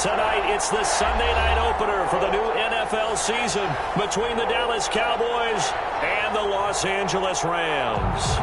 Tonight, it's the Sunday night opener for the new NFL season between the Dallas Cowboys and the Los Angeles Rams.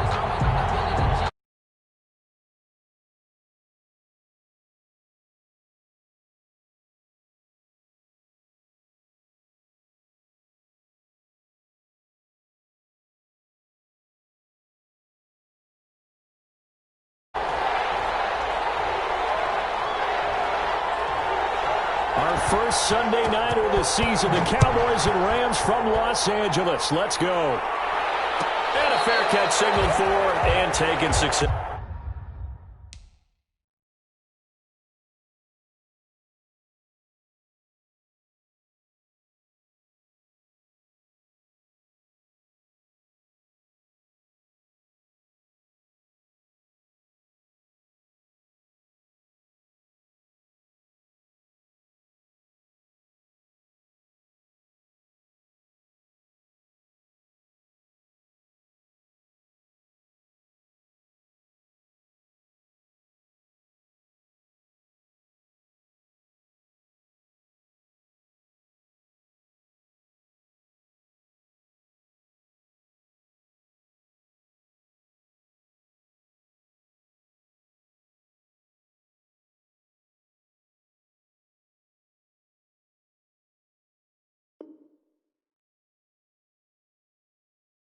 Our first Sunday nighter of the season, the Cowboys and Rams from Los Angeles. Let's go. And a fair catch signaled for and taken success.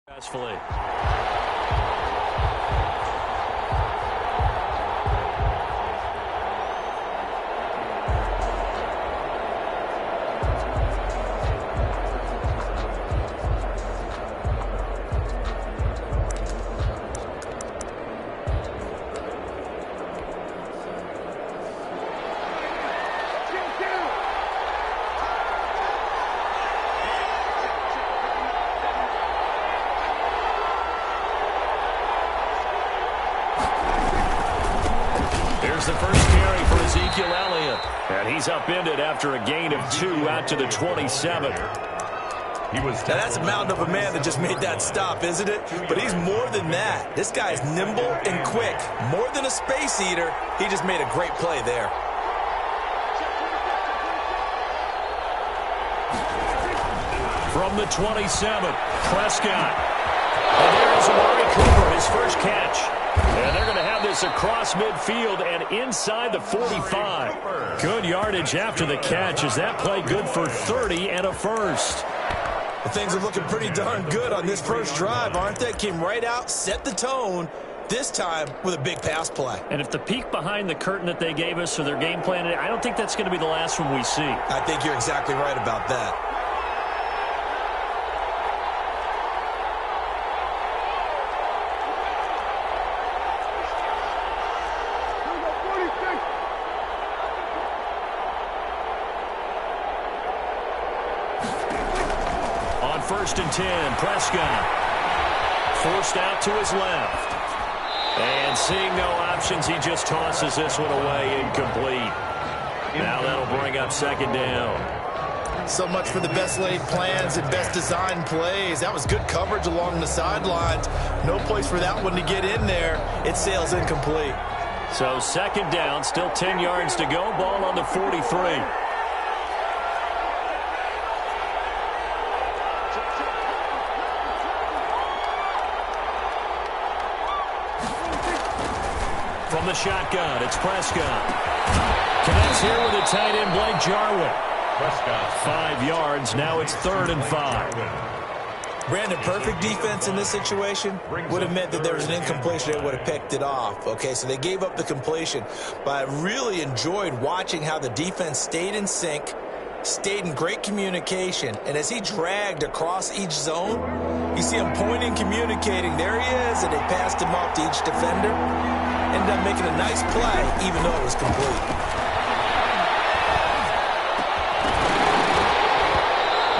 Successfully. The first carry for Ezekiel Elliott. And he's upended after a gain of 2 out to the 27. Now that's a mountain of a man that just made that stop, isn't it? But he's more than that. This guy's nimble and quick. More than a space eater, he just made a great play there. From the 27, Prescott. And there's Amari Cooper, his first catch. And they're going to have this across midfield and inside the 45. Good yardage after the catch. Is that play good for 30 and a first? Well, things are looking pretty darn good on this first drive, aren't they? Came right out, set the tone, this time with a big pass play. And if the peek behind the curtain that they gave us for their game plan, I don't think that's going to be the last one we see. I think you're exactly right about that. First and 10, Prescott. Forced out to his left. And seeing no options, he just tosses this one away, incomplete. Now that'll bring up second down. So much for the best laid plans and best designed plays. That was good coverage along the sidelines. No place for that one to get in there. It sails incomplete. So second down, still 10 yards to go. Ball on the 43. From the shotgun, it's Prescott. Connects here with a tight end, Blake Jarwin. Prescott. 5 yards. Now it's 3rd and 5. Brandon, perfect defense in this situation would have meant that there was an incompletion that would have picked it off. Okay, so they gave up the completion. But I really enjoyed watching how the defense stayed in sync, stayed in great communication. And as he dragged across each zone, you see him pointing, communicating. There he is, and they passed him off to each defender. Ended up making a nice play, even though it was complete.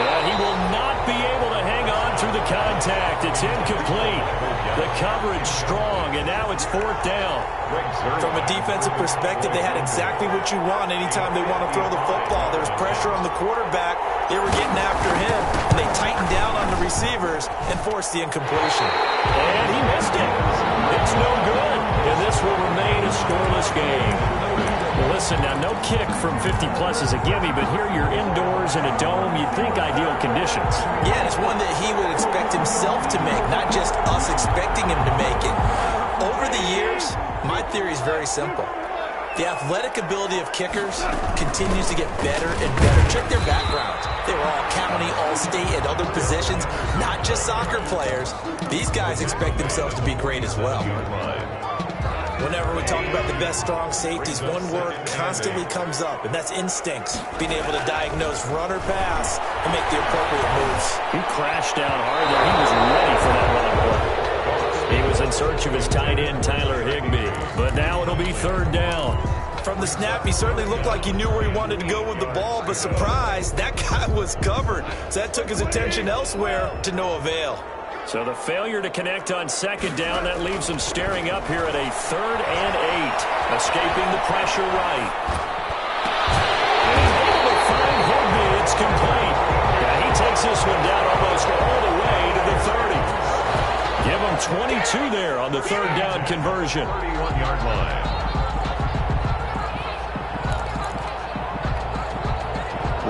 And he will not be able to hang on through the contact. It's incomplete. The coverage strong, and now it's 4th down. From a defensive perspective, they had exactly what you want anytime they want to throw the football. There was pressure on the quarterback. They were getting after him, and they tightened down on the receivers and forced the incompletion. And he missed it. It's no good. And this will remain a scoreless game. Well, listen, now no kick from 50-plus is a gimme, but here you're indoors in a dome. You'd think ideal conditions. Yeah, and it's one that he would expect himself to make, not just us expecting him to make it. Over the years, my theory is very simple. The athletic ability of kickers continues to get better and better. Check their backgrounds. They were all county, all state, and other positions, not just soccer players. These guys expect themselves to be great as well. Whenever we talk about the best strong safeties, one word constantly comes up, and that's instincts. Being able to diagnose run or pass and make the appropriate moves. He crashed down hard there. He was ready for that run play. He was in search of his tight end, Tyler Higbee. But now it'll be third down. From the snap, he certainly looked like he knew where he wanted to go with the ball, but surprise, that guy was covered. So that took his attention elsewhere to no avail. So the failure to connect on second down, that leaves him staring up here at a 3rd and 8. Escaping the pressure right. And he's able to find Higbee. It's complete. Yeah, he takes this one down almost all the way to the 30. Give him 22 there on the 3rd down conversion. 31-yard line.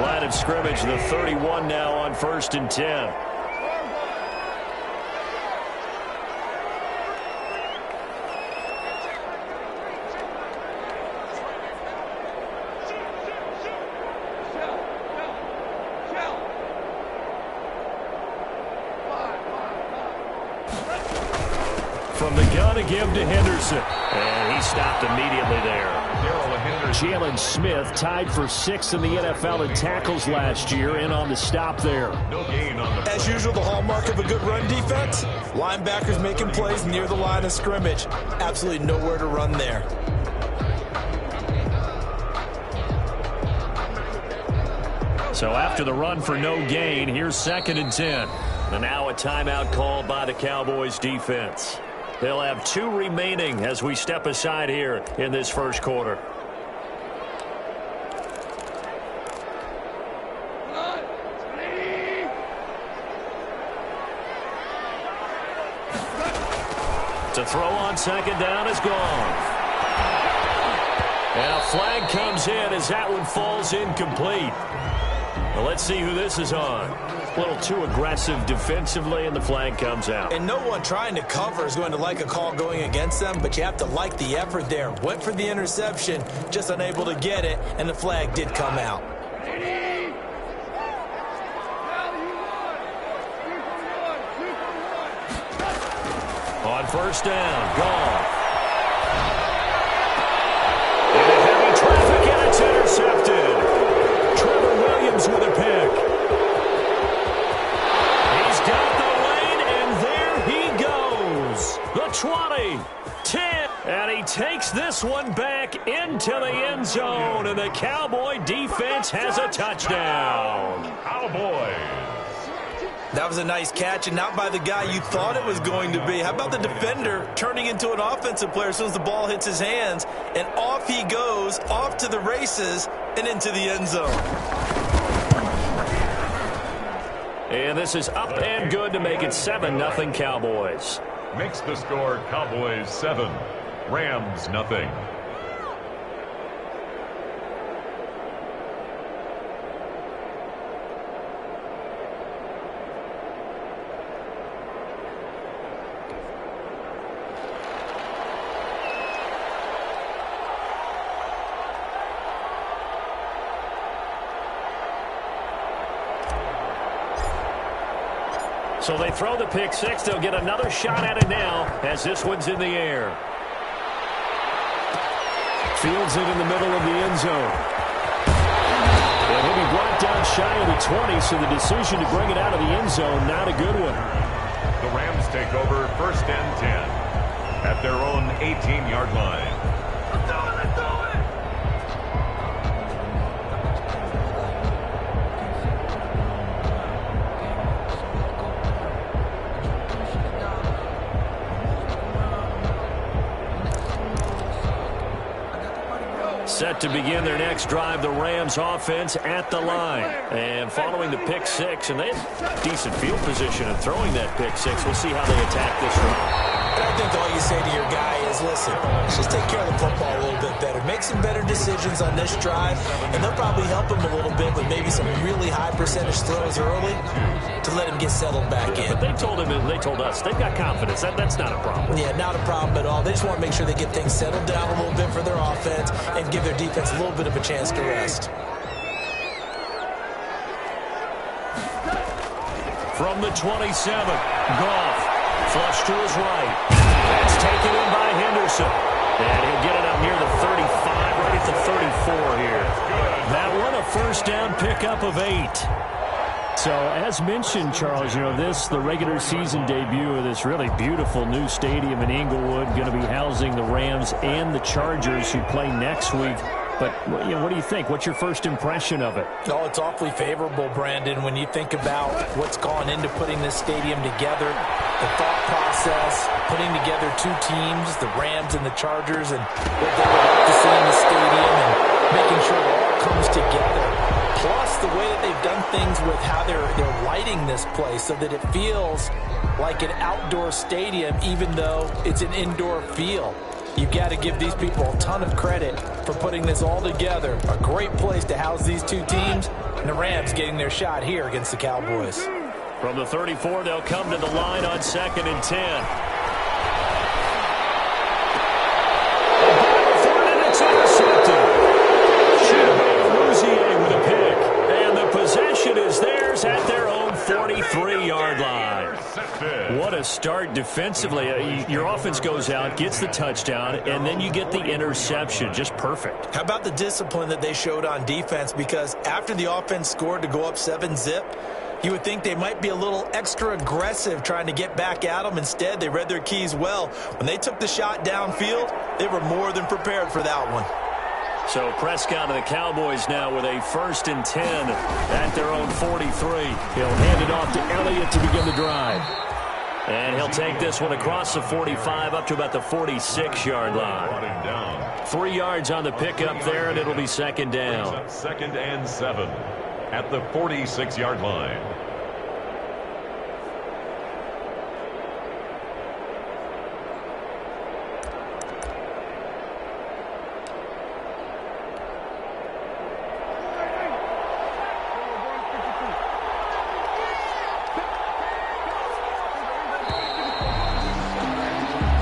Line of scrimmage, the 31 now on 1st and 10. From the gun to give to Henderson. And he stopped immediately there. Jalen Smith tied for 6th in the NFL in tackles last year, and on the stop there. As usual, the hallmark of a good run defense, linebackers making plays near the line of scrimmage. Absolutely nowhere to run there. So after the run for no gain, here's 2nd and 10. And now a timeout called by the Cowboys defense. They'll have 2 remaining as we step aside here in this first quarter. To throw on second down is gone. And a flag comes in as that one falls incomplete. Well, let's see who this is on. A little too aggressive defensively, and the flag comes out. And no one trying to cover is going to like a call going against them, but you have to like the effort there. Went for the interception, just unable to get it, and the flag did come out. On 1st down, gone. Into heavy traffic, and it's intercepted. Trevor Williams with a pick. He's got the lane, and there he goes. The 20, 10, and he takes this one back into the end zone, and the Cowboy defense has a touchdown. Cowboys. That was a nice catch, and not by the guy you thought it was going to be. How about the defender turning into an offensive player as soon as the ball hits his hands, and off he goes, off to the races, and into the end zone. And this is up and good to make it 7-0 Cowboys. Makes the score Cowboys 7, Rams nothing. So they throw the pick six. They'll get another shot at it now as this one's in the air. Fields it in the middle of the end zone. And he'll be brought down shy of the 20, so the decision to bring it out of the end zone, not a good one. The Rams take over 1st and 10 at their own 18-yard line. Set to begin their next drive, the Rams offense at the line. And following the pick six, and they had decent field position in throwing that pick six. We'll see how they attack this one. I think all you say to your guy is, listen, let's just take care of the football a little bit better. Make some better decisions on this drive, and they'll probably help him a little bit with maybe some really high percentage throws early to let him get settled back in. But they told him, and they told us, they've got confidence. That's not a problem. Yeah, not a problem at all. They just want to make sure they get things settled down a little bit for their offense and give their defense a little bit of a chance to rest. From the 27, Goff. Flush to his right. That's taken in by Henderson. And he'll get it up near the 35, right at the 34 here. That one a first down pickup of 8. So, as mentioned, Charles, you know, the regular season debut of this really beautiful new stadium in Inglewood, going to be housing the Rams and the Chargers who play next week. But, you know, what do you think? What's your first impression of it? Oh, it's awfully favorable, Brandon, when you think about what's gone into putting this stadium together, the thought process, putting together two teams, the Rams and the Chargers, and what they would like to see in the stadium, and making sure it all comes together. Plus, the way that they've done things with how they're lighting this place so that it feels like an outdoor stadium, even though it's an indoor feel. You've got to give these people a ton of credit for putting this all together. A great place to house these two teams, and the Rams getting their shot here against the Cowboys. From the 34, they'll come to the line on 2nd and 10. And it's intercepted. Rouzier with a pick. And the possession is theirs at their own 43-yard line. What a start defensively. Your offense goes out, gets the touchdown, and then you get the interception. Just perfect. How about the discipline that they showed on defense? Because after the offense scored to go up 7-zip, you would think they might be a little extra aggressive trying to get back at them. Instead, they read their keys well. When they took the shot downfield, they were more than prepared for that one. So Prescott and the Cowboys now with a 1st and 10 at their own 43. He'll hand it off to Elliott to begin the drive. And he'll take this one across the 45 up to about the 46-yard line. 3 yards on the pickup there, and it'll be 2nd down. 2nd and 7 at the 46-yard line.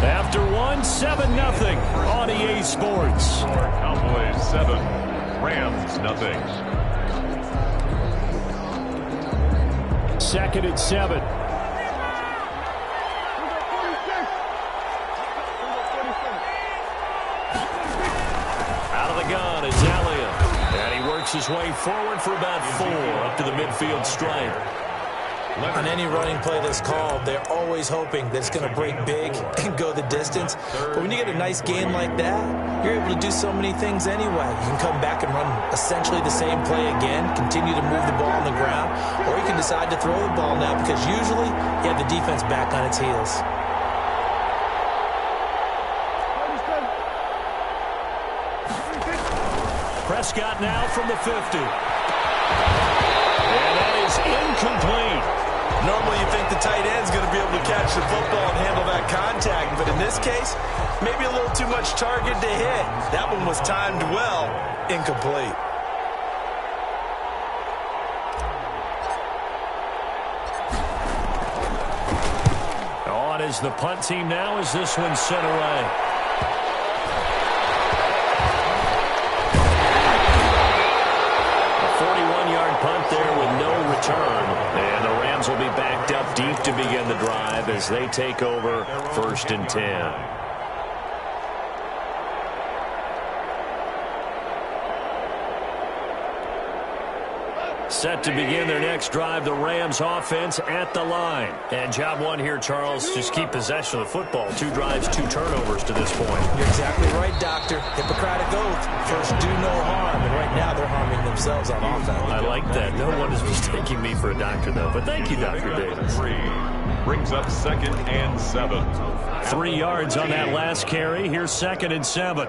After 7-0 on EA Sports. Cowboys 7, Rams 0. 2nd and 7. Out of the gun is Elliott. And he works his way forward for about 4 up to the midfield stripe. On any running play that's called, they're always hoping that it's going to break big and go the distance. But when you get a nice game like that, you're able to do so many things anyway. You can come back and run essentially the same play again, continue to move the ball on the ground, or you can decide to throw the ball now because usually you have the defense back on its heels. Prescott now from the 50. And that is incomplete. Normally you think the tight end's going to be able to catch the football and handle that contact, but in this case, maybe a little too much target to hit. That one was timed well, incomplete. On is the punt team now as this one's sent away. A 41-yard punt there with no return. And the Rams will be backed up deep to begin the drive as they take over 1st and 10. Set to begin their next drive, the Rams offense at the line. And job one here, Charles, just keep possession of the football. 2 drives, 2 turnovers to this point. You're exactly right, Doctor. Hippocratic oath. First, do no harm. And right now, they're harming themselves on offense. I like that. No one is mistaking me for a doctor, though. But thank you, Dr. Davis. 3 brings up 2nd and 7. 3 yards on that last carry. Here's 2nd and 7.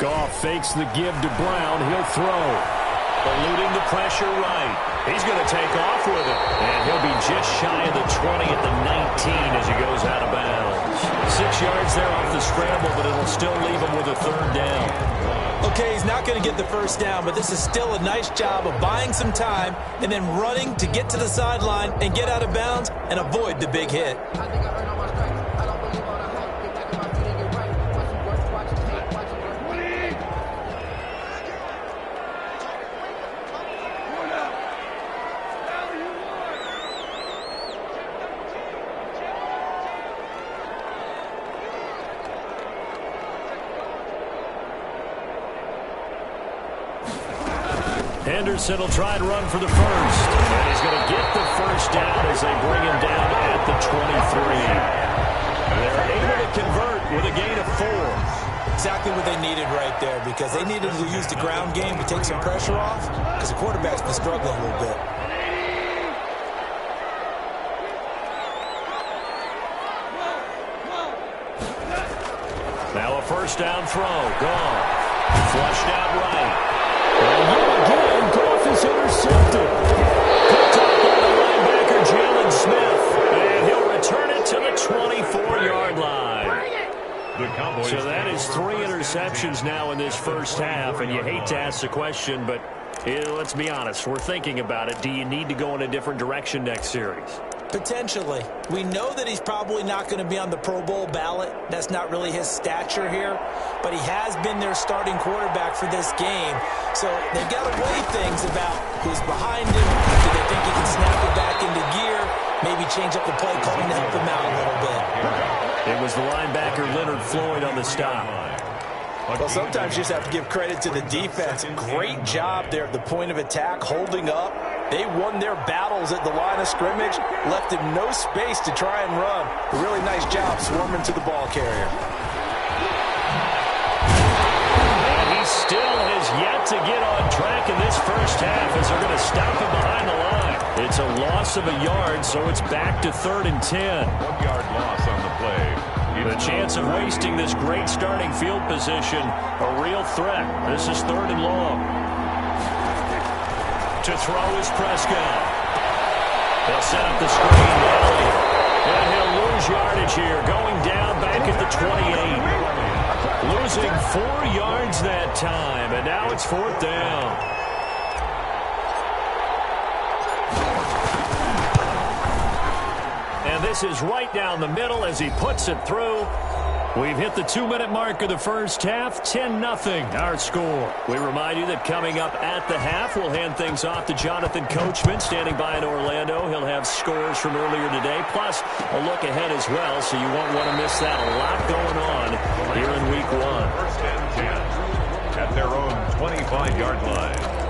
Goff fakes the give to Brown. He'll throw. Eluding the pressure right. He's going to take off with it. And he'll be just shy of the 20 at the 19 as he goes out of bounds. 6 yards there off the scramble, but it'll still leave him with a third down. Okay, he's not going to get the first down, but this is still a nice job of buying some time and then running to get to the sideline and get out of bounds and avoid the big hit. Henderson will try and run for the first. And he's going to get the first down as they bring him down at the 23. They're able to convert with a gain of 4. Exactly what they needed right there, because they needed to use the ground game to take some pressure off, because the quarterback's been struggling a little bit. Now a first down throw. Gone. Flushed out right. And again, Goff is intercepted. Picked up by the linebacker, Jalen Smith. And he'll return it to the 24-yard line. So that is 3 interceptions now in this first half. And you hate to ask the question, but let's be honest. We're thinking about it. Do you need to go in a different direction next series? Potentially. We know that he's probably not going to be on the Pro Bowl ballot. That's not really his stature here. But he has been their starting quarterback for this game. So they've got to weigh things about who's behind him. Do they think he can snap it back into gear? Maybe change up the play calling to help him out a little bit. It was the linebacker Leonard Floyd on the stop. Well, sometimes you just have to give credit to the defense. Great job there at the point of attack, holding up. They won their battles at the line of scrimmage, left him no space to try and run. A really nice job swarming to the ball carrier. And he still has yet to get on track in this first half as they're going to stop him behind the line. It's a loss of a yard, so it's back to 3rd and 10. 1-yard loss on the play. The chance of wasting this great starting field position, a real threat. This is 3rd and long. To throw is Prescott. They'll set up the screen to Elliott. And he'll lose yardage here, going down back at the 28. Losing 4 yards that time, and now it's 4th down. And this is right down the middle as he puts it through. We've hit the 2-minute mark of the first half, 10-0 our score. We remind you that coming up at the half, we'll hand things off to Jonathan Coachman, standing by in Orlando. He'll have scores from earlier today, plus a look ahead as well, so you won't want to miss that. A lot going on here in Week 1. 1st and 10 at their own 25-yard line.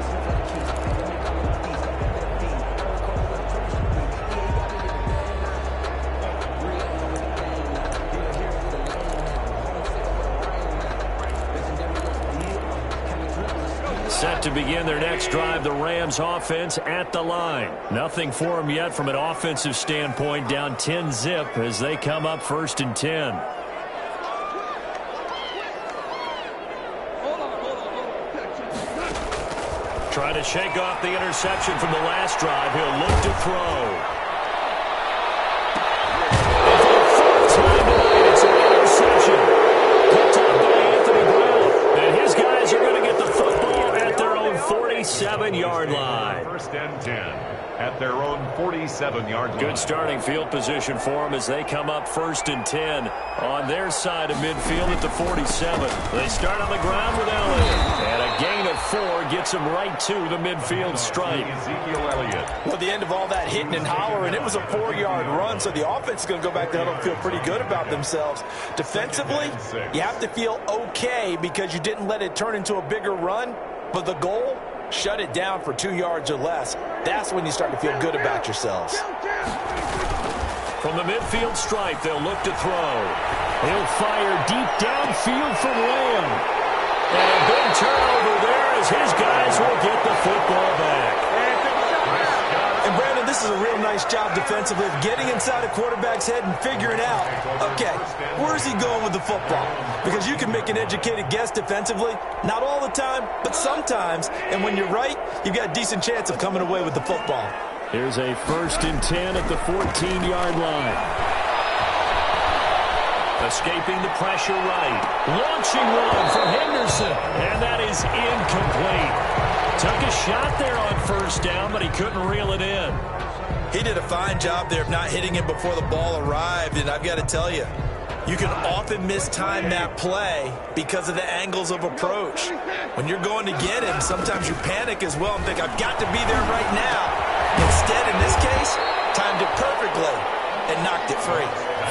Set to begin their next drive, the Rams offense at the line. Nothing for them yet from an offensive standpoint, down 10-0 as they come up 1st and 10. Trying to shake off the interception from the last drive. He'll look to throw. It's an interception. Picked up by Anthony Brown. And his guys are going to get the football at their own 47-yard line. 1st and 10 at their own 47-yard line. Good starting field position for them as they come up 1st and 10 on their side of midfield at the 47. They start on the ground with Elliott. And a gain of 4 gets them right to the midfield stripe. Ezekiel Elliott. Well, the end of all that hitting and hollering, it was a 4-yard run, so the offense is going to go back there and feel pretty good about themselves. Defensively, you have to feel okay because you didn't let it turn into a bigger run, but the goal, shut it down for 2 yards or less. That's when you start to feel good about yourselves. From the midfield stripe, they'll look to throw. He'll fire deep downfield from Lamb. And a big turnover there as his guys will get the football back. And Brandon, this this is a real nice job defensively of getting inside a quarterback's head and figuring out, okay, where's he going with the football? Because you can make an educated guess defensively, not all the time, but sometimes. And when you're right, you've got a decent chance of coming away with the football. Here's a 1st and 10 at the 14-yard line. Escaping the pressure right. Launching one for Henderson. And that is incomplete. Took a shot there on 1st down, but he couldn't reel it in. He did a fine job there of not hitting it before the ball arrived. And I've got to tell you, you can often mistime that play because of the angles of approach. When you're going to get him, sometimes you panic as well and think, I've got to be there right now. Instead, in this case, timed it perfectly and knocked it free.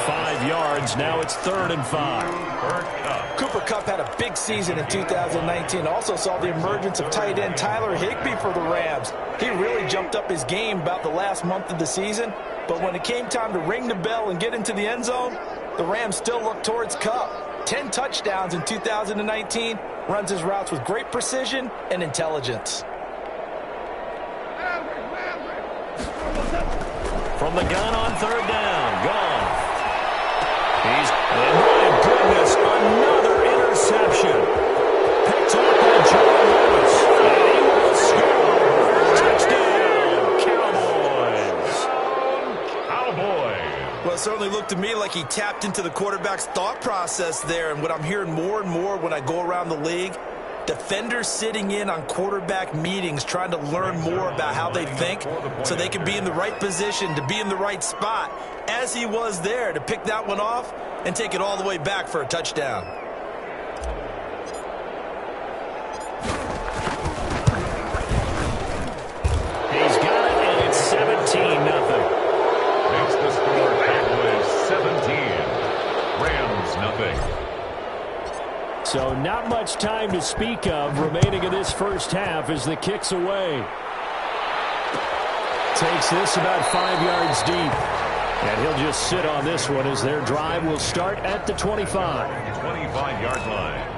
5 yards. Now it's 3rd and 5. Cooper Kupp had a big season in 2019. Also saw the emergence of tight end Tyler Higbee for the Rams. He really jumped up his game about the last month of the season. But when it came time to ring the bell and get into the end zone, the Rams still looked towards Kupp. 10 touchdowns in 2019. Runs his routes with great precision and intelligence. From the gun on 3rd down. Gone. And my goodness, another interception. Picked up by Joe Lewis. And he will score. Touchdown, Cowboys. Well, it certainly looked to me like he tapped into the quarterback's thought process there. And what I'm hearing more and more when I go around the league, defenders sitting in on quarterback meetings trying to learn more about how they think so they can be in the right position to be in the right spot, as he was there to pick that one off and take it all the way back for a touchdown. He's got it, and it's 17-0. Makes the score Cowboys 17. Rams nothing. So not much time to speak of remaining in this 1st half as the kick's away. Takes this about 5 yards deep. And he'll just sit on this one as their drive will start at the 25. 25-yard line.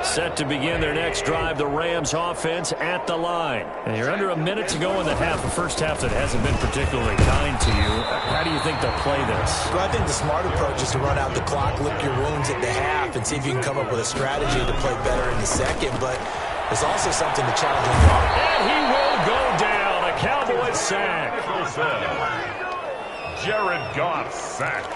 Set to begin their next drive, the Rams offense at the line. And you're under a minute to go in the half, the first half that hasn't been particularly kind to you. How do you think they'll play this? Well, I think the smart approach is to run out the clock, lick your wounds at the half, and see if you can come up with a strategy to play better in the second. But there's also something to challenge on the offense. And he will go down. A Cowboys sack. Jared Goff sacked.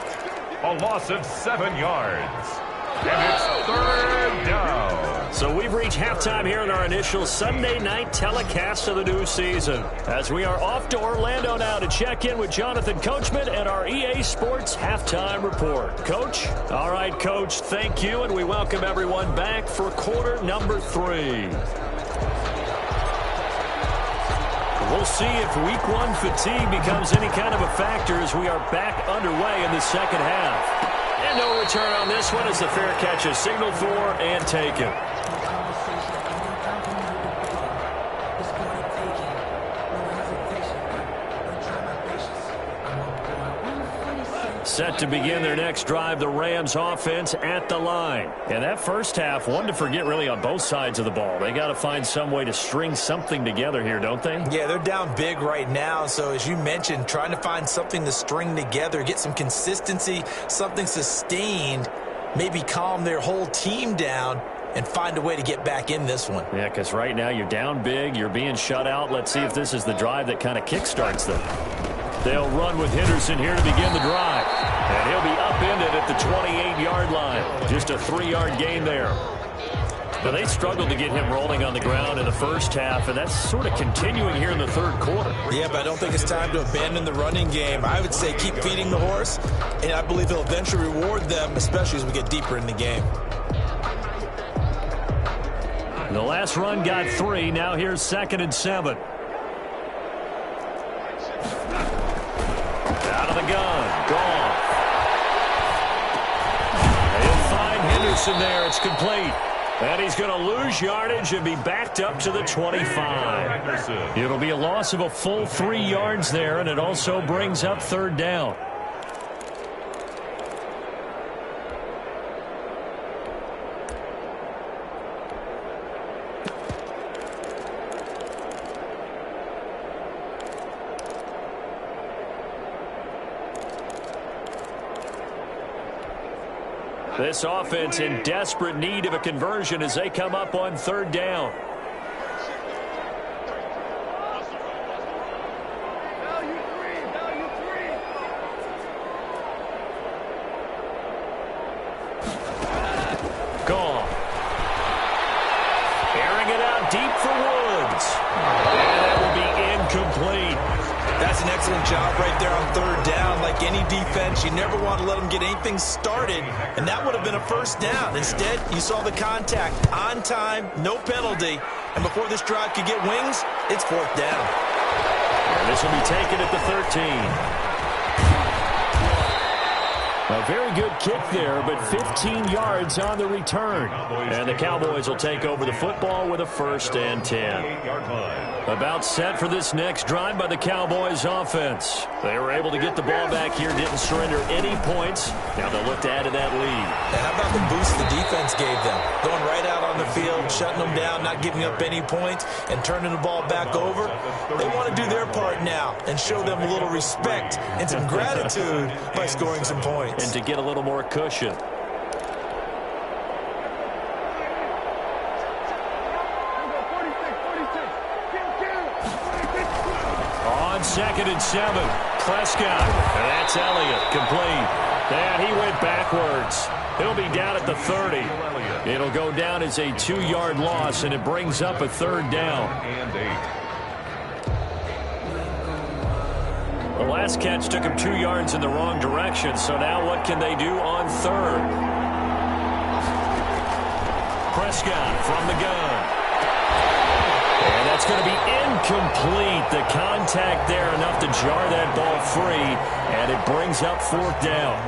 A loss of 7 yards. And it's 3rd down. So we've reached halftime here in our initial Sunday night telecast of the new season. As we are off to Orlando now to check in with Jonathan Coachman and our EA Sports halftime report. Coach? All right, Coach, thank you, and we welcome everyone back for quarter number 3. We'll see if week 1 fatigue becomes any kind of a factor as we are back underway in the second half. And no return on this one as the fair catch is signaled for and taken. Set to begin their next drive, the Rams offense at the line. And that first half, one to forget really on both sides of the ball. They got to find some way to string something together here, don't they? Yeah, they're down big right now. So as you mentioned, trying to find something to string together, get some consistency, something sustained, maybe calm their whole team down and find a way to get back in this one. Yeah, because right now you're down big, you're being shut out. Let's see if this is the drive that kind of kickstarts them. They'll run with Henderson here to begin the drive. And he'll be upended at the 28-yard line. Just a 3-yard gain there. Now, they struggled to get him rolling on the ground in the first half, and that's sort of continuing here in the third quarter. Yeah, but I don't think it's time to abandon the running game. I would say keep feeding the horse, and I believe he'll eventually reward them, especially as we get deeper in the game. The last run got 3. Now here's 2nd and 7. Out of the gun. Gone. He'll find Henderson there. It's complete. And he's going to lose yardage and be backed up to the 25. It'll be a loss of a full 3 yards there, and it also brings up 3rd down. This offense in desperate need of a conversion as they come up on third down. Gone. Airing it out deep for Woods. And that will be incomplete. That's an excellent job right there on third down. Like any defense, you never want to let them get anything started, and that would have been a first down. Instead, you saw the contact on time, no penalty, and before this drive could get wings, it's fourth down. And this will be taken at the 13. A very good kick there, but 15 yards on the return. And the Cowboys will take over the football with a 1st and 10. About set for this next drive by the Cowboys offense. They were able to get the ball back here, didn't surrender any points. Now they'll look to add to that lead. And how about the boost the defense gave them? Going right out on the field, shutting them down, not giving up any points, and turning the ball back over. They want to do their part now and show them a little respect and some gratitude by scoring some points. And to get a little more cushion. On 2nd and 7, Prescott. And that's Elliott, complete. And he went backwards. He'll be down at the 30. It'll go down as a 2-yard loss, and it brings up a 3rd down. The last catch took him 2 yards in the wrong direction, so now what can they do on 3rd? Prescott from the gun. And that's going to be incomplete. The contact there enough to jar that ball free, and it brings up 4th down.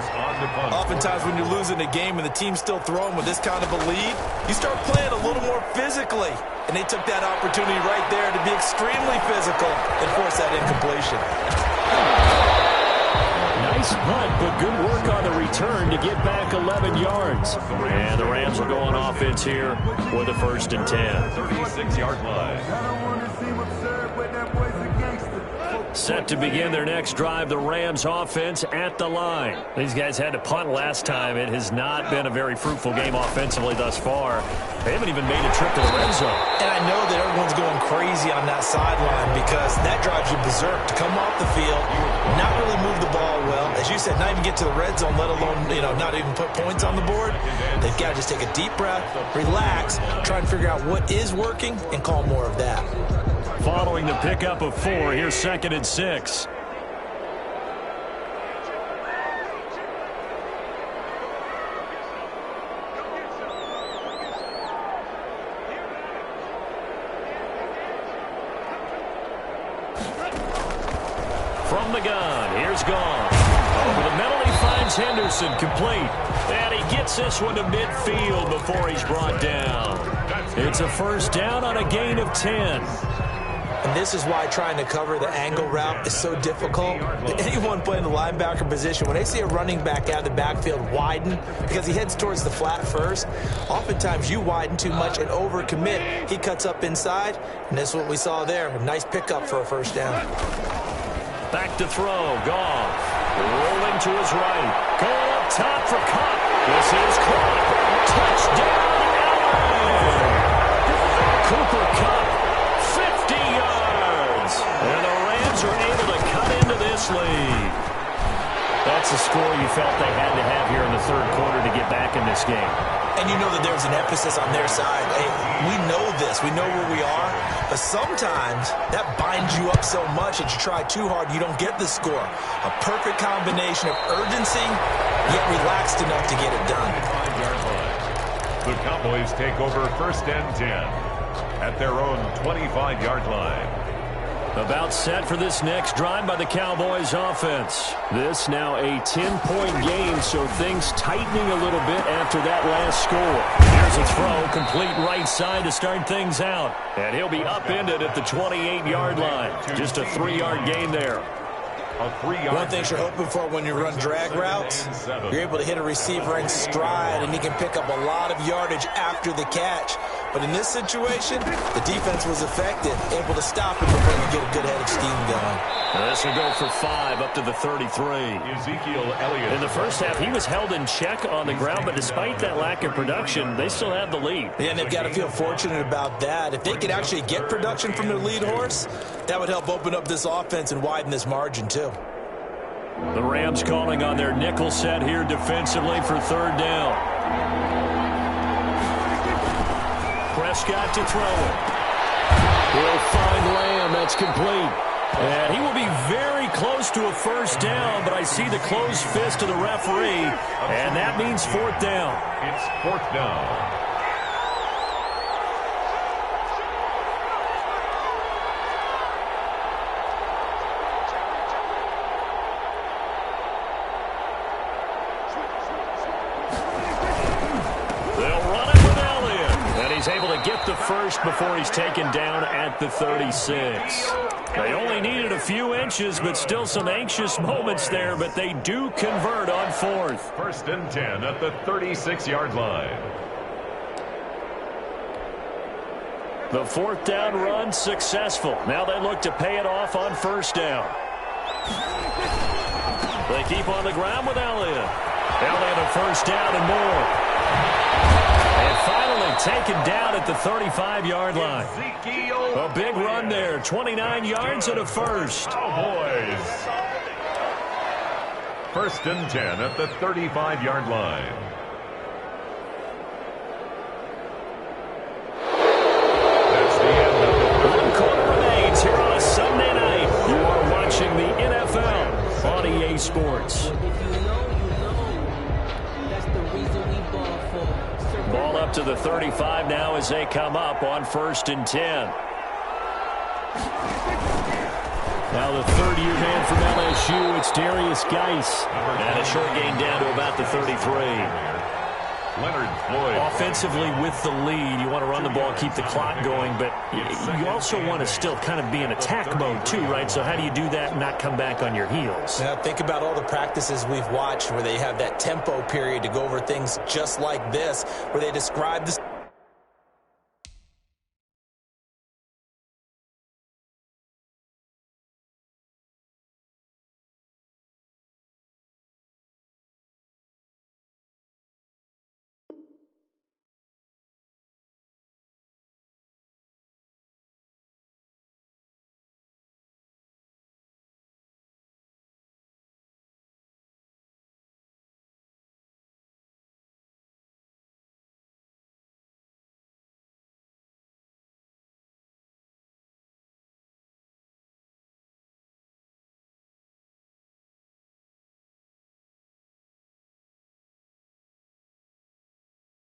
Oftentimes when you're losing a game and the team's still throwing with this kind of a lead, you start playing a little more physically. And they took that opportunity right there to be extremely physical and force that incompletion. Nice punt, but good work on the return to get back 11 yards. And the Rams will go on offense here with a 1st and 10. 36-yard line. Set to begin their next drive, the Rams offense at the line. These guys had to punt last time. It has not been a very fruitful game offensively thus far. They haven't even made a trip to the red zone. And I know that everyone's going crazy on that sideline because that drives you berserk to come off the field, not really move the ball well. As you said, not even get to the red zone, let alone, not even put points on the board. They've got to just take a deep breath, relax, try and figure out what is working, and call more of that. Following the pickup of 4, here's 2nd and 6. From the gun, here's Gone. Over the middle, he finds Henderson, complete. And he gets this one to midfield before he's brought down. It's a 1st down on a gain of 10. And this is why trying to cover the angle route is so difficult. Anyone playing the linebacker position, when they see a running back out of the backfield widen, because he heads towards the flat first, oftentimes you widen too much and overcommit. He cuts up inside, and that's what we saw there. A nice pickup for a 1st down. Back to throw, Goff. Rolling to his right. Going up top for Kupp. This is caught. Touchdown, Allen. Cooper Kupp, 50 yards. And the Rams are able to cut into this lead. That's a score you felt they had to have here in the 3rd quarter to get back in this game. And you know that there's an emphasis on their side. Hey, we know this. We know where we are. But sometimes that binds you up so much that you try too hard, you don't get the score. A perfect combination of urgency, yet relaxed enough to get it done. The Cowboys take over 1st and 10 at their own 25-yard line. About set for this next drive by the Cowboys offense. This now a 10-point game, so things tightening a little bit after that last score. Here's a throw, complete right side to start things out. And he'll be upended at the 28-yard line. Just a 3-yard gain there. One thing you're hoping for when you run drag routes, you're able to hit a receiver in stride, and he can pick up a lot of yardage after the catch. But in this situation, the defense was effective, able to stop him before he could get a good head of steam going. This will go for 5 up to the 33. Ezekiel Elliott. In the first half, he was held in check on the ground, but despite that lack of production, they still have the lead. Yeah, and they've got to feel fortunate about that. If they could actually get production from their lead horse, that would help open up this offense and widen this margin too. The Rams calling on their nickel set here defensively for 3rd down. Prescott to throw it. He'll find Lamb. That's complete. And he will be very close to a 1st down, but I see the closed fist of the referee, and that means 4th down. It's 4th down. Able to get the first before he's taken down at the 36. They only needed a few inches, but still some anxious moments there, but they do convert on 4th. 1st and 10 at the 36-yard line. The 4th down run successful. Now they look to pay it off on 1st down. They keep on the ground with Elliott. Elliott a 1st down and more. And finally taken down at the 35-yard line. A big run there, 29 yards and a first. Cowboys. 1st and 10 at the 35-yard line. That's the end of the 1 quarter remains here on a Sunday night. You are watching the NFL on EA Sports. Ball up to the 35 now as they come up on 1st and 10. Now the 3rd-year man from LSU, it's Darius Geis. And a short gain down to about the 33. Leonard Floyd. Offensively with the lead, you want to run the ball, keep the clock going, but you also want to still kind of be in attack mode too, right? So how do you do that and not come back on your heels? Now think about all the practices we've watched where they have that tempo period to go over things just like this, where they describe this.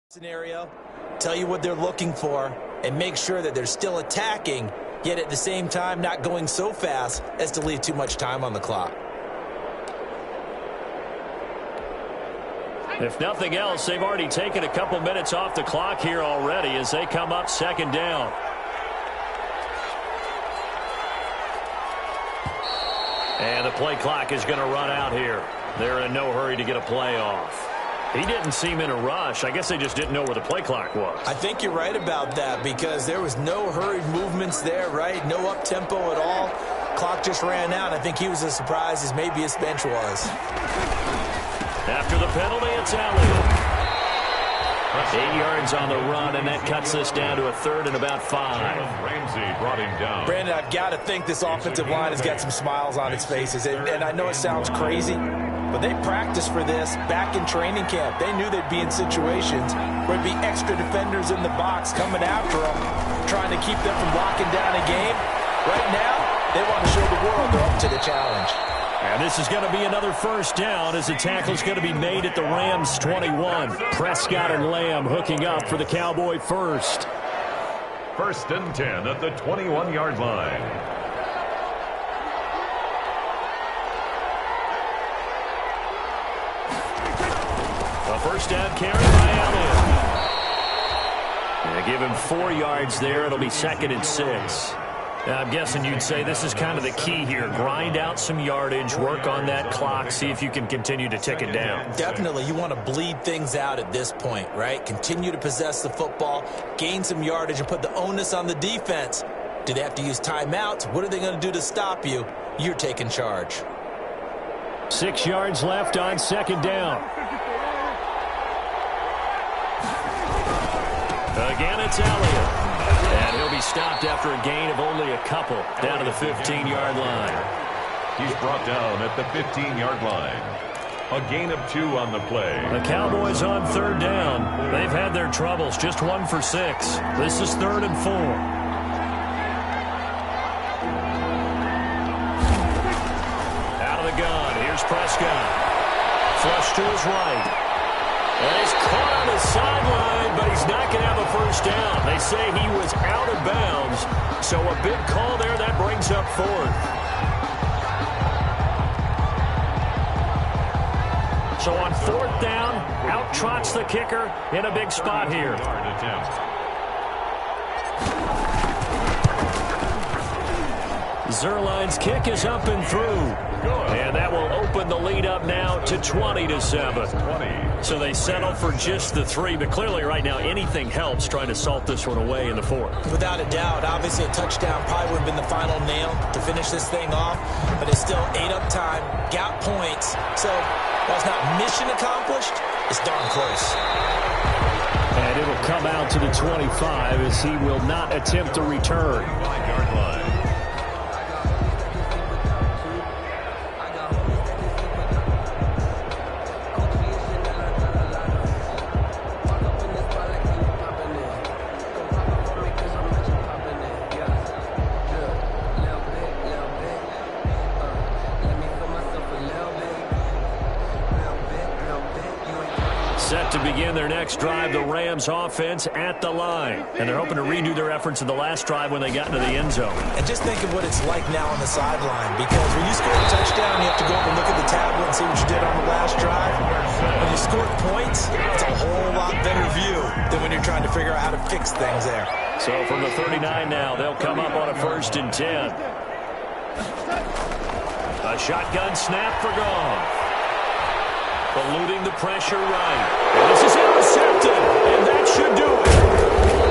Scenario, tell you what they're looking for, and make sure that they're still attacking, yet at the same time not going so fast as to leave too much time on the clock. If nothing else, they've already taken a couple minutes off the clock here already as they come up 2nd down. And the play clock is going to run out here. They're in no hurry to get a play off. He didn't seem in a rush. I guess they just didn't know where the play clock was. I think you're right about that because there was no hurried movements there, right? No up-tempo at all. Clock just ran out. I think he was as surprised as maybe his bench was. After the penalty, it's Elliott. 8 yards on the run, and that cuts this down to a 3rd and about 5. Ramsey brought him down. Brandon, I've got to think this offensive line has got some smiles on its faces. And I know it sounds crazy, but they practiced for this back in training camp. They knew they'd be in situations where there'd be extra defenders in the box coming after them, trying to keep them from locking down a game. Right now, they want to show the world they're up to the challenge. And this is going to be another 1st down as the tackle's going to be made at the Rams 21. Prescott and Lamb hooking up for the Cowboy first. 1st and 10 at the 21-yard line. A 1st down carry by Elliott. And they give him 4 yards there. It'll be 2nd and 6. I'm guessing you'd say this is kind of the key here. Grind out some yardage, work on that clock, see if you can continue to tick it down. Definitely. You want to bleed things out at this point, right? Continue to possess the football, gain some yardage, and put the onus on the defense. Do they have to use timeouts? What are they going to do to stop you? You're taking charge. 6 yards left on second down. Again, it's Elliott. And he'll be stopped after a gain of only a couple down to the 15-yard line. He's brought down at the 15-yard line. A gain of 2 on the play. The Cowboys on third down. They've had their troubles. Just 1 for 6. This is 3rd and 4. Out of the gun. Here's Prescott. Flush to his right. And he's caught on the sideline, but he's not going to have a first down. They say he was out of bounds, so a big call there. That brings up 4th. So on 4th down, out trots the kicker in a big spot here. Zuerlein's kick is up and through. And that will open the lead up now to 20-7. So they settle for just the 3, but clearly right now anything helps trying to salt this one away in the 4th. Without a doubt, obviously a touchdown probably would have been the final nail to finish this thing off, but it's still ate up time, got points. So while it's not mission accomplished, it's darn close. And it'll come out to the 25 as he will not attempt to return. 5-yard line. Set to begin their next drive, the Rams offense at the line. And they're hoping to redo their efforts in the last drive when they got into the end zone. And just think of what it's like now on the sideline, because when you score a touchdown, you have to go up and look at the tablet and see what you did on the last drive. When you score points, it's a whole lot better view than when you're trying to figure out how to fix things there. So from the 39 now, they'll come up on a 1st and 10. A shotgun snap for Goff. Eluding the pressure right. And this is intercepted. And that should do it.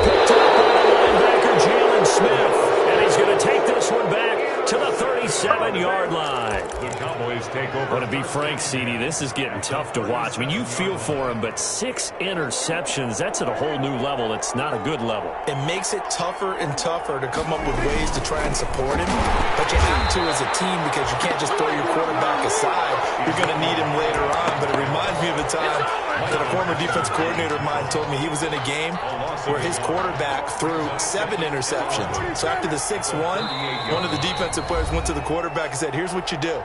Picked up by the linebacker, Jalen Smith. And he's going to take this one back to the 37-yard line. The Cowboys take over. But to be frank, CD, this is getting tough to watch. I mean, you feel for him, but 6 interceptions, that's at a whole new level. It's not a good level. It makes it tougher and tougher to come up with ways to try and support him. But you have to as a team, because you can't just throw your quarterback aside. You're going to need him later on. But it reminds me of a time that a former defense coordinator of mine told me he was in a game where his quarterback threw 7 interceptions. So after the 6th one of the defensive players went to the quarterback and said, here's what you do.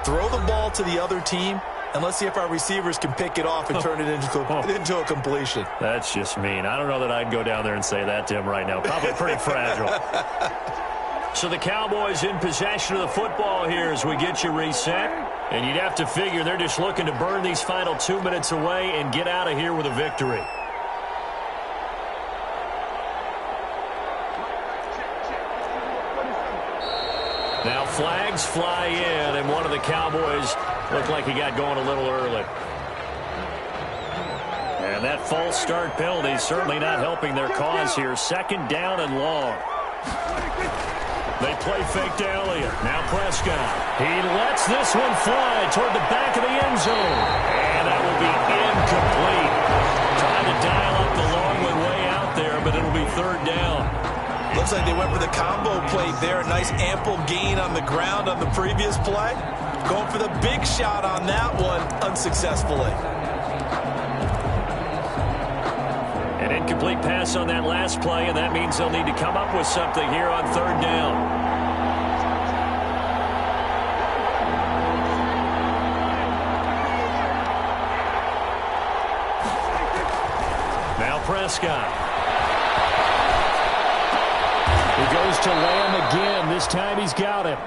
Throw the ball to the other team, and let's see if our receivers can pick it off and turn it into a completion. That's just mean. I don't know that I'd go down there and say that to him right now. Probably pretty fragile. So the Cowboys in possession of the football here as we get you reset. And you'd have to figure they're just looking to burn these final 2 minutes away and get out of here with a victory. Now flags fly in, and one of the Cowboys looked like he got going a little early. And that false start penalty certainly not helping their cause here. 2nd down and long. They play fake to Elliott. Now Prescott. He lets this one fly toward the back of the end zone. And that will be incomplete. Trying to dial up the long one way out there, but it'll be 3rd down. Looks like they went for the combo plate there. A nice ample gain on the ground on the previous play. Going for the big shot on that one unsuccessfully. An incomplete pass on that last play, and that means they'll need to come up with something here on 3rd down. Now Prescott. He goes to Lamb again. This time he's got him.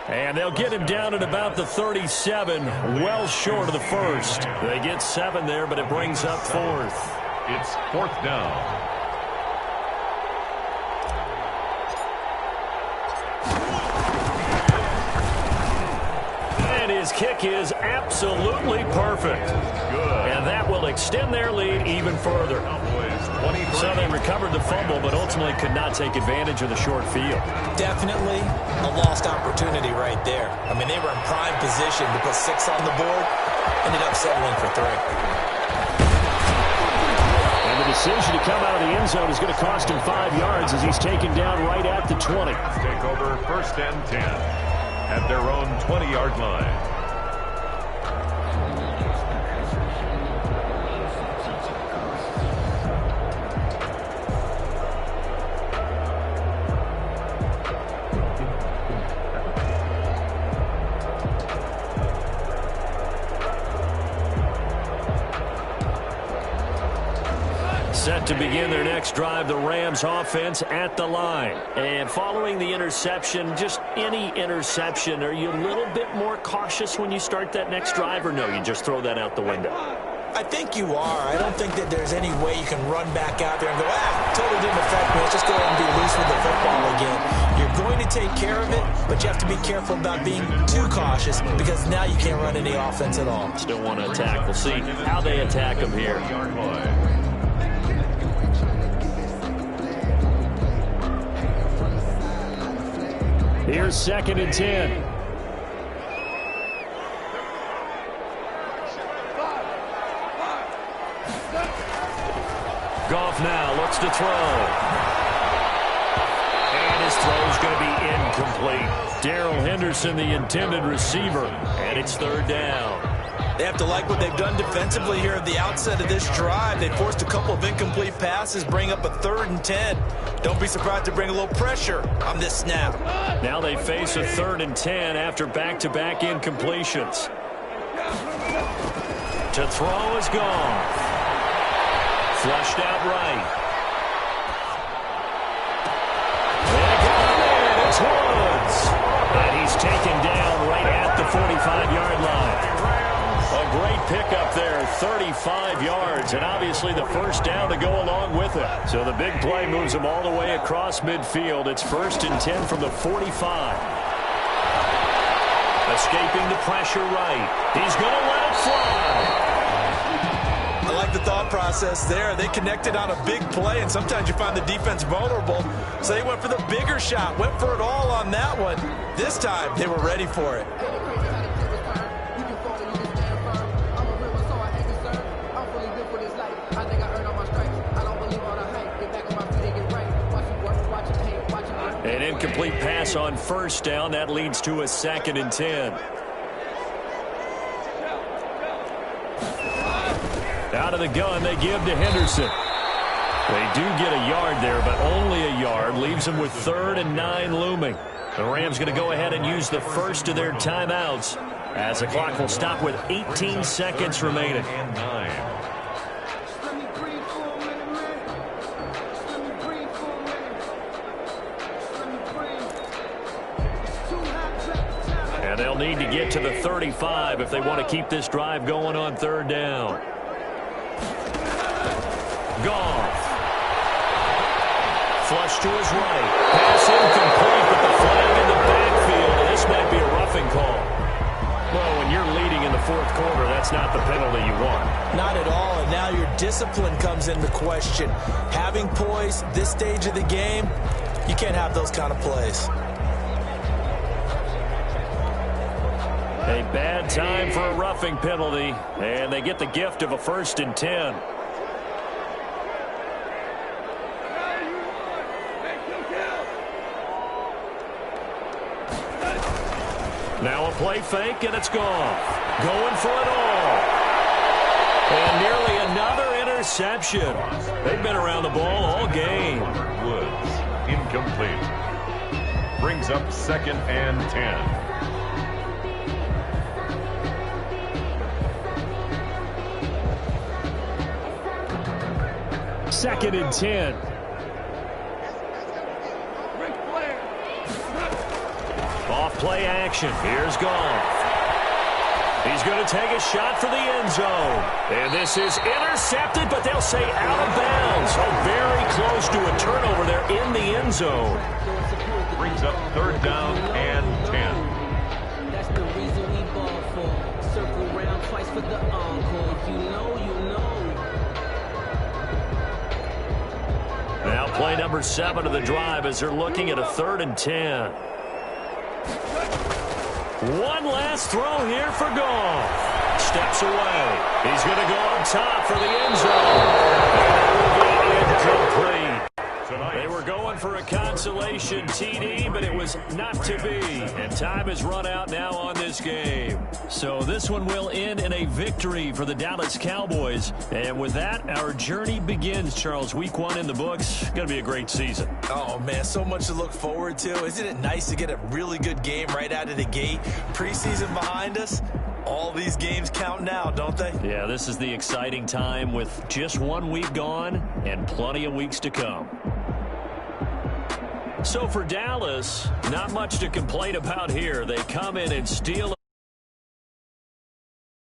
And they'll get him down at about the 37, well short of the 1st. They get 7 there, but it brings up 4th. It's 4th down. his kick is absolutely perfect. Good. And that will extend their lead even further. So they recovered the fumble, but ultimately could not take advantage of the short field. Definitely a lost opportunity right there. I mean, they were in prime position to put 6 on the board. Ended up settling for 3. And the decision to come out of the end zone is going to cost him 5 yards as he's taken down right at the 20. Take over 1st and 10 at their own 20-yard line. Set to begin their next drive, the Rams offense at the line. And following the interception, just any interception, are you a little bit more cautious when you start that next drive, or no, you just throw that out the window? I think you are. I don't think that there's any way you can run back out there and go, totally didn't affect me. Let's just go ahead and be loose with the football again. You're going to take care of it, but you have to be careful about being too cautious because now you can't run any offense at all. Still want to attack. We'll see how they attack them here. Here's 2nd and 10. Goff now looks to throw. And his throw is going to be incomplete. Darrell Henderson, the intended receiver, and it's 3rd down. They have to like what they've done defensively here at the outset of this drive. They forced a couple of incomplete passes, bring up a 3rd and 10. Don't be surprised to bring a little pressure on this snap. Now they face a 3rd and 10 after back-to-back incompletions. To throw is gone. Flushed out right. And it's Woods. And he's taken down right at the 45-yard line. A great pickup there, 35 yards, and obviously the 1st down to go along with it. So the big play moves him all the way across midfield. It's 1st and 10 from the 45. Escaping the pressure right. He's going to let it fly. I like the thought process there. They connected on a big play, and sometimes you find the defense vulnerable. So they went for the bigger shot, went for it all on that one. This time, they were ready for it. An incomplete pass on 1st down. That leads to a 2nd and 10. Out of the gun, they give to Henderson. They do get a yard there, but only a yard. Leaves them with 3rd and 9 looming. The Rams going to go ahead and use the first of their timeouts as the clock will stop with 18 seconds remaining. And they'll need to get to the 35 if they want to keep this drive going on 3rd down. Goff. Flush to his right. Pass incomplete with the flag in the backfield. This might be a roughing call. Well, when you're leading in the 4th quarter, that's not the penalty you want. Not at all, and now your discipline comes into question. Having poise this stage of the game, you can't have those kind of plays. A bad time for a roughing penalty, and they get the gift of a 1st and 10. Now a play fake, and it's gone. Going for it all. And nearly another interception. They've been around the ball all game. Woods, incomplete. Brings up 2nd and 10. 2nd and 10. Off play action. Here's Goff. He's going to take a shot for the end zone. And this is intercepted, but they'll say out of bounds. So very close to a turnover there in the end zone. Brings up 3rd down and 10. That's the reason we ball for. circle round twice for the encore. If you know, you know. Now play number 7 of the drive as they're looking at a 3rd and 10. One last throw here for Goff. Steps away. He's going to go up top for the end zone. Incomplete. They were going for a consolation TD, but it was not to be. And time has run out now on this game. So this one will end in a victory for the Dallas Cowboys. And with that, our journey begins, Charles. Week 1 in the books. Going to be a great season. Oh, man, so much to look forward to. Isn't it nice to get a really good game right out of the gate? Preseason behind us. All these games count now, don't they? Yeah, this is the exciting time with just 1 week gone and plenty of weeks to come. So for Dallas, not much to complain about here. They come in and steal